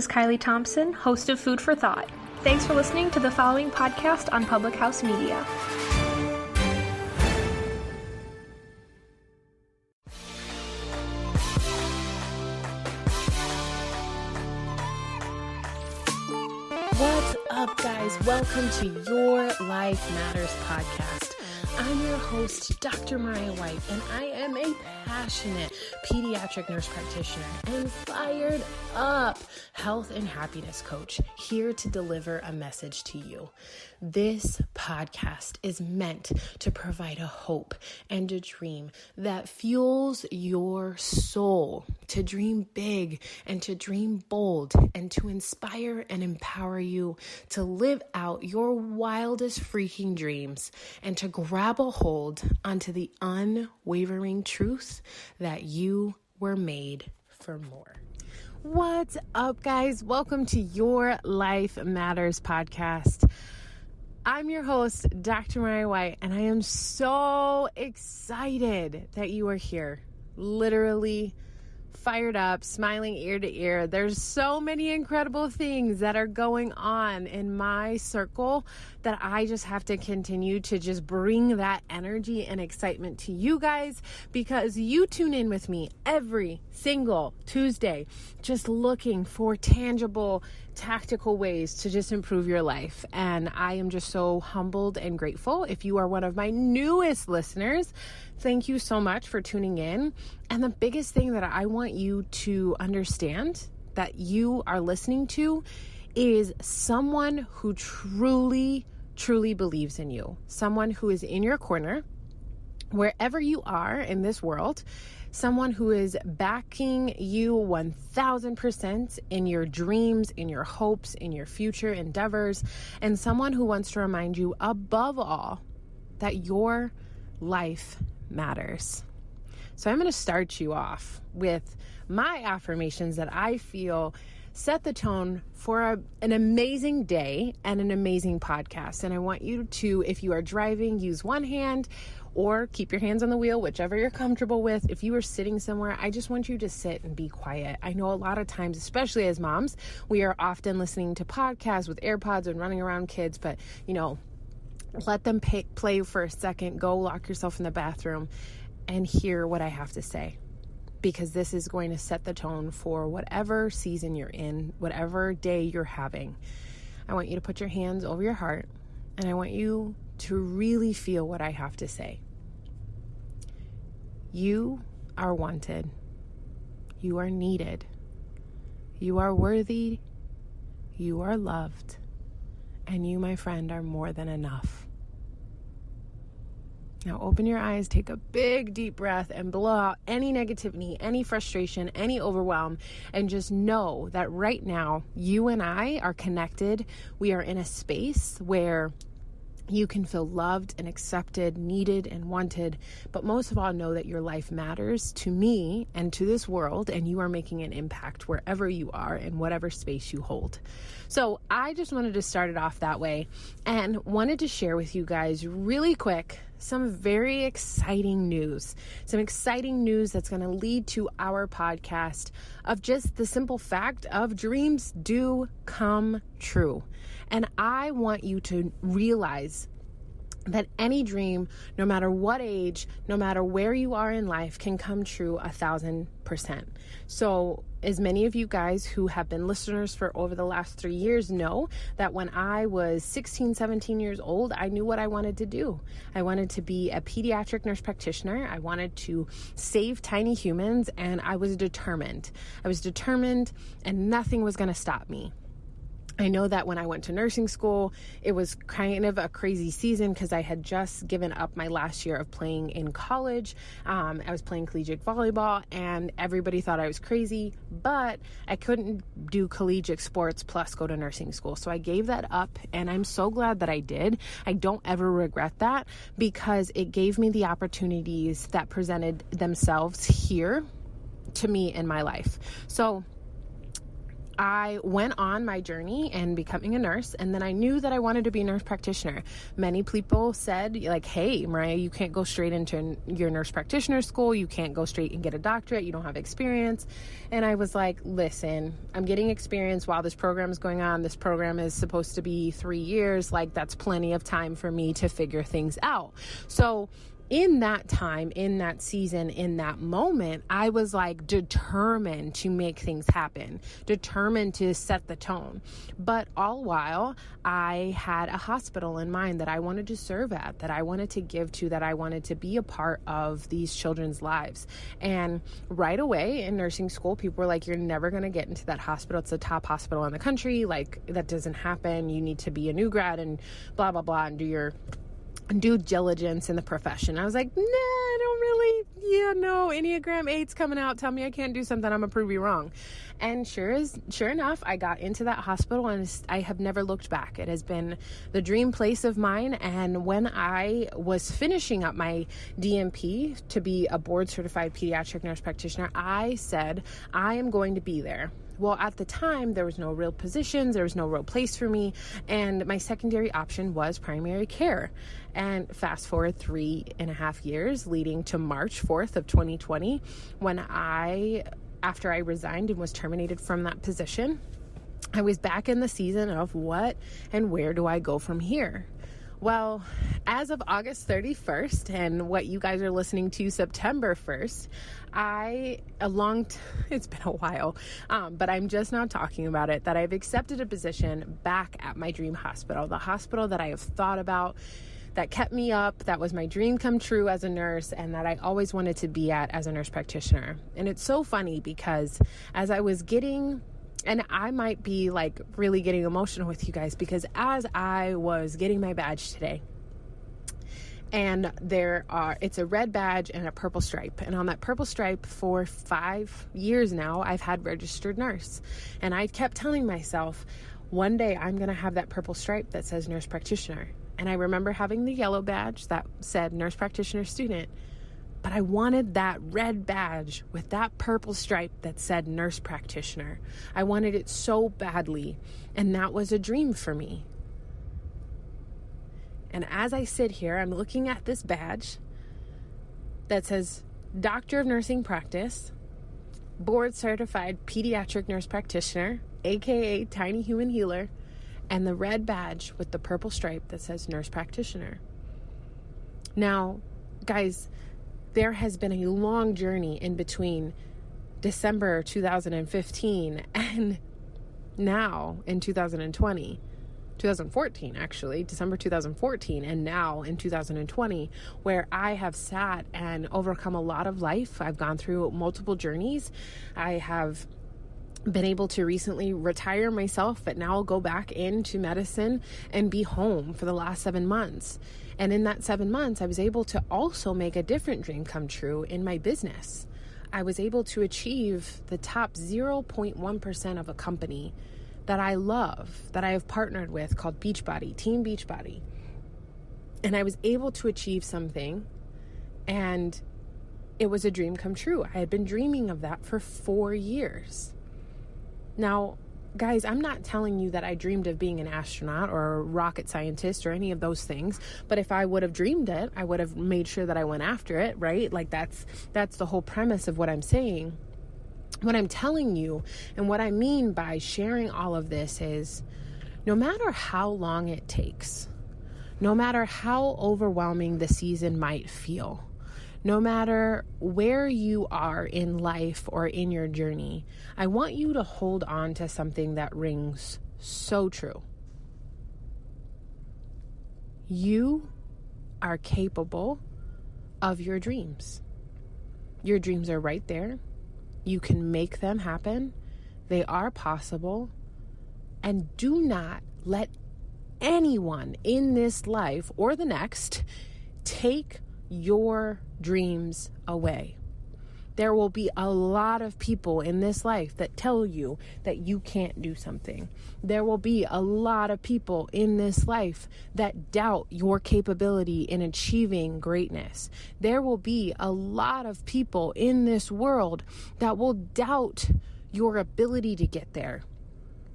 This is Kylie Thompson, host of Food for Thought. Thanks for listening to the following podcast on Public House Media. What's up, guys? Welcome to Your Life Matters podcast. I'm your host, Dr. Mariah White, and I am a passionate pediatric nurse practitioner and fired up health and happiness coach, here to deliver a message to you. This podcast is meant to provide a hope and a dream that fuels your soul to dream big and to dream bold and to inspire and empower you to live out your wildest freaking dreams and to grab a hold onto the unwavering truth that you were made for more. What's up, guys? Welcome to Your Life Matters podcast. I'm your host, Dr. Mariah White, and I am so excited that you are here. Literally fired up, smiling ear to ear. There's so many incredible things that are going on in my circle that I just have to continue to just bring that energy and excitement to you guys, because you tune in with me every single Tuesday, just looking for tangible, tactical ways to just improve your life. And I am just so humbled and grateful. If you are one of my newest listeners, thank you so much for tuning in. And the biggest thing that I want you to understand that you are listening to is someone who truly believes in you, someone who is in your corner, wherever you are in this world, someone who is backing you 1000% in your dreams, in your hopes, in your future endeavors, and someone who wants to remind you above all that your life matters. So I'm going to start you off with my affirmations that I feel set the tone for an amazing day and an amazing podcast. And I want you to, if you are driving, use one hand or keep your hands on the wheel, whichever you're comfortable with. If you are sitting somewhere, I just want you to sit and be quiet. I know a lot of times, especially as moms, we are often listening to podcasts with AirPods and running around kids, but let them play for a second. Go lock yourself in the bathroom and hear what I have to say, because this is going to set the tone for whatever season you're in, whatever day you're having. I want you to put your hands over your heart, and I want you to really feel what I have to say. You are wanted. You are needed. You are worthy. You are loved. And you, my friend, are more than enough. Now open your eyes, take a big deep breath, and blow out any negativity, any frustration, any overwhelm, and just know that right now you and I are connected. We are in a space where you can feel loved and accepted, needed and wanted, but most of all, know that your life matters to me and to this world, and you are making an impact wherever you are in whatever space you hold. So I just wanted to start it off that way and wanted to share with you guys really quick some very exciting news, that's going to lead to our podcast of just the simple fact of dreams do come true. And I want you to realize that any dream, no matter what age, no matter where you are in life, can come true 1000%. So as many of you guys who have been listeners for over the last 3 years know that when I was 16, 17 years old, I knew what I wanted to do. I wanted to be a pediatric nurse practitioner. I wanted to save tiny humans, and I was determined. And nothing was going to stop me. I know that when I went to nursing school, it was kind of a crazy season because I had just given up my last year of playing in college. I was playing collegiate volleyball, and everybody thought I was crazy, but I couldn't do collegiate sports plus go to nursing school. So I gave that up, and I'm so glad that I did. I don't ever regret that, because it gave me the opportunities that presented themselves here to me in my life. So I went on my journey and becoming a nurse, and then I knew that I wanted to be a nurse practitioner. Many people said, like, hey, Mariah, you can't go straight into your nurse practitioner school. You can't go straight and get a doctorate. You don't have experience. And I was like, listen, I'm getting experience while this program is going on. This program is supposed to be 3 years. Like, that's plenty of time for me to figure things out. So in that time, in that season, in that moment, I was like determined to make things happen, determined to set the tone. But all while I had a hospital in mind that I wanted to serve at, that I wanted to give to, that I wanted to be a part of these children's lives. And right away in nursing school, people were like, you're never going to get into that hospital. It's the top hospital in the country. Like, that doesn't happen. You need to be a new grad and blah, blah, blah, and do your due diligence in the profession. I was like, nah, I don't really, Enneagram 8's coming out. Tell me I can't do something. I'm gonna prove you wrong. And sure enough, I got into that hospital and I have never looked back. It has been the dream place of mine. And when I was finishing up my DNP to be a board certified pediatric nurse practitioner, I said, I am going to be there. Well, at the time, there was no real positions, there was no real place for me, and my secondary option was primary care. And fast forward 3.5 years, leading to March 4th of 2020, when after I resigned and was terminated from that position, I was back in the season of what and where do I go from here? Well, as of August 31st, and what you guys are listening to September 1st, it's been a while, but I'm just now talking about it, that I've accepted a position back at my dream hospital, the hospital that I have thought about, that kept me up, that was my dream come true as a nurse, and that I always wanted to be at as a nurse practitioner. And it's so funny because as I was and I might be like really getting emotional with you guys, because as I was getting my badge today, and it's a red badge and a purple stripe. And on that purple stripe for 5 years now, I've had registered nurse. And I kept telling myself, one day I'm going to have that purple stripe that says nurse practitioner. And I remember having the yellow badge that said nurse practitioner student. But I wanted that red badge with that purple stripe that said nurse practitioner. I wanted it so badly, and that was a dream for me. And as I sit here, I'm looking at this badge that says Doctor of Nursing Practice, Board Certified Pediatric Nurse Practitioner, aka Tiny Human Healer, and the red badge with the purple stripe that says nurse practitioner. Now, guys, there has been a long journey in between December 2015 and now in 2014 actually, December 2014, and now in 2020, where I have sat and overcome a lot of life. I've gone through multiple journeys. I have been able to recently retire myself, but now I'll go back into medicine and be home for the last 7 months. And in that 7 months, I was able to also make a different dream come true in my business. I was able to achieve the top 0.1% of a company that I love, that I have partnered with, called Beachbody, Team Beachbody. And I was able to achieve something, and it was a dream come true. I had been dreaming of that for 4 years. Now, guys, I'm not telling you that I dreamed of being an astronaut or a rocket scientist or any of those things, but if I would have dreamed it, I would have made sure that I went after it, right? Like that's the whole premise of what I'm saying. What I'm telling you and what I mean by sharing all of this is, no matter how long it takes, no matter how overwhelming the season might feel, no matter where you are in life or in your journey, I want you to hold on to something that rings so true. You are capable of your dreams. Your dreams are right there. You can make them happen. They are possible. And do not let anyone in this life or the next take your dreams away. There will be a lot of people in this life that tell you that you can't do something. There will be a lot of people in this life that doubt your capability in achieving greatness. There will be a lot of people in this world that will doubt your ability to get there.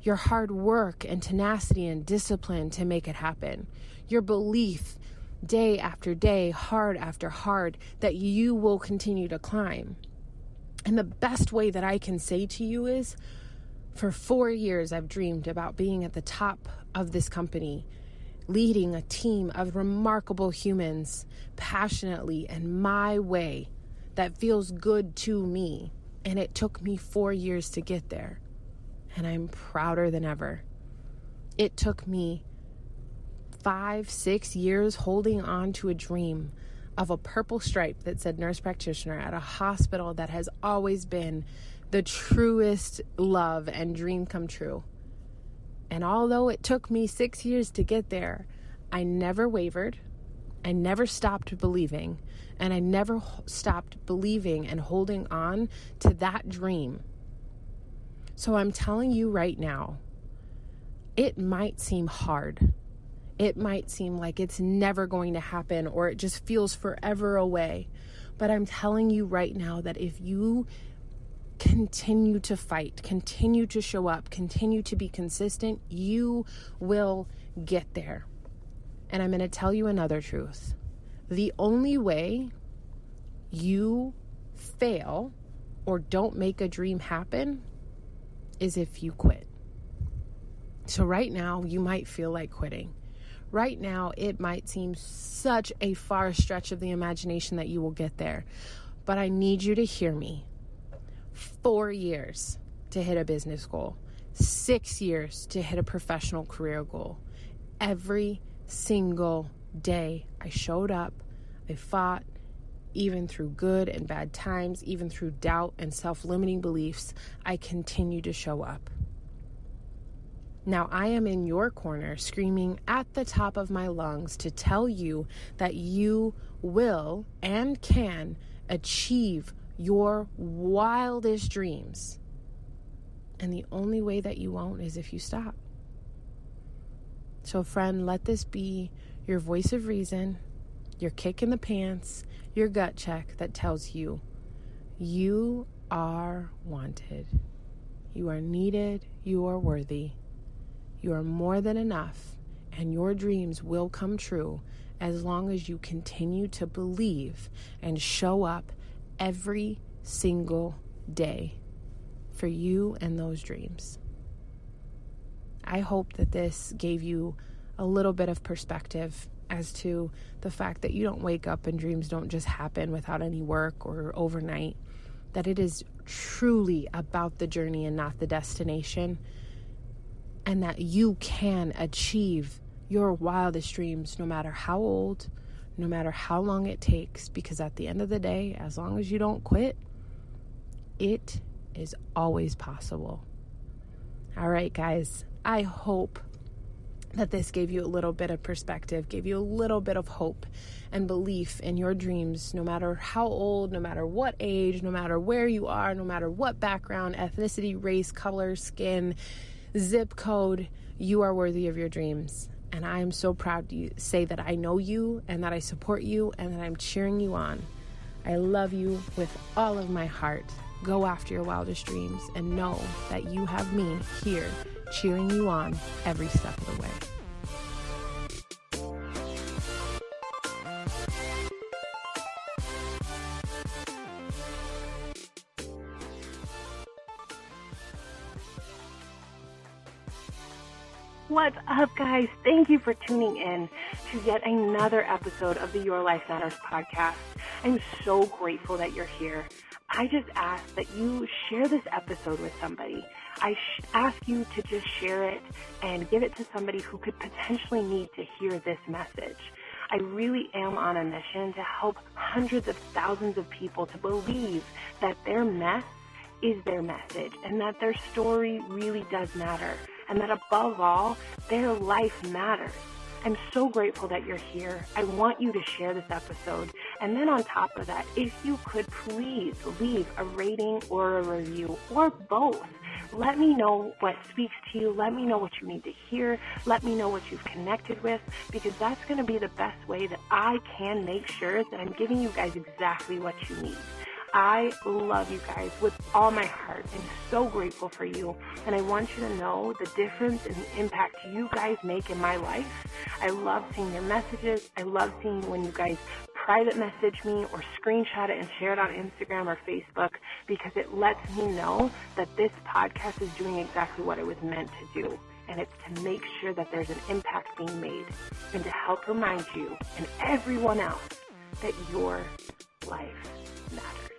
your hard work and tenacity and discipline to make it happen, your belief day after day, hard after hard, that you will continue to climb. And the best way that I can say to you is, for 4 years, I've dreamed about being at the top of this company, leading a team of remarkable humans passionately and my way that feels good to me. And it took me 4 years to get there. And I'm prouder than ever. It took me 5-6 years holding on to a dream of a purple stripe that said nurse practitioner at a hospital that has always been the truest love and dream come true. And although it took me 6 years to get there, I never wavered. I never stopped believing. And I never stopped believing and holding on to that dream. So I'm telling you right now, it might seem hard. It might seem like it's never going to happen, or it just feels forever away. But I'm telling you right now that if you continue to fight, continue to show up, continue to be consistent, you will get there. And I'm going to tell you another truth. The only way you fail or don't make a dream happen is if you quit. So right now, you might feel like quitting. Right now, it might seem such a far stretch of the imagination that you will get there. But I need you to hear me. 4 years to hit a business goal. 6 years to hit a professional career goal. Every single day I showed up, I fought, even through good and bad times, even through doubt and self-limiting beliefs, I continue to show up. Now I am in your corner screaming at the top of my lungs to tell you that you will and can achieve your wildest dreams. And the only way that you won't is if you stop. So friend, let this be your voice of reason, your kick in the pants, your gut check that tells you, you are wanted. You are needed. You are worthy. You are more than enough, and your dreams will come true as long as you continue to believe and show up every single day for you and those dreams. I hope that this gave you a little bit of perspective as to the fact that you don't wake up and dreams don't just happen without any work or overnight, that it is truly about the journey and not the destination, and that you can achieve your wildest dreams no matter how old, no matter how long it takes, because at the end of the day, as long as you don't quit, it is always possible. All right, guys, I hope that this gave you a little bit of perspective, gave you a little bit of hope and belief in your dreams, no matter how old, no matter what age, no matter where you are, no matter what background, ethnicity, race, color, skin, zip code, you are worthy of your dreams. And I am so proud to say that I know you and that I support you and that I'm cheering you on. I love you with all of my heart. Go after your wildest dreams and know that you have me here cheering you on every step of the way. What's up, guys? Thank you for tuning in to yet another episode of the Your Life Matters podcast. I'm so grateful that you're here. I just ask that you share this episode with somebody. I ask you to just share it and give it to somebody who could potentially need to hear this message. I really am on a mission to help hundreds of thousands of people to believe that their mess is their message and that their story really does matter, and that above all, their life matters. I'm so grateful that you're here. I want you to share this episode. And then on top of that, if you could please leave a rating or a review or both. Let me know what speaks to you. Let me know what you need to hear. Let me know what you've connected with, because that's going to be the best way that I can make sure that I'm giving you guys exactly what you need. I love you guys with all my heart. I'm so grateful for you, and I want you to know the difference and the impact you guys make in my life. I love seeing your messages. I love seeing when you guys private message me or screenshot it and share it on Instagram or Facebook, because it lets me know that this podcast is doing exactly what it was meant to do. And it's to make sure that there's an impact being made and to help remind you and everyone else that your life matters.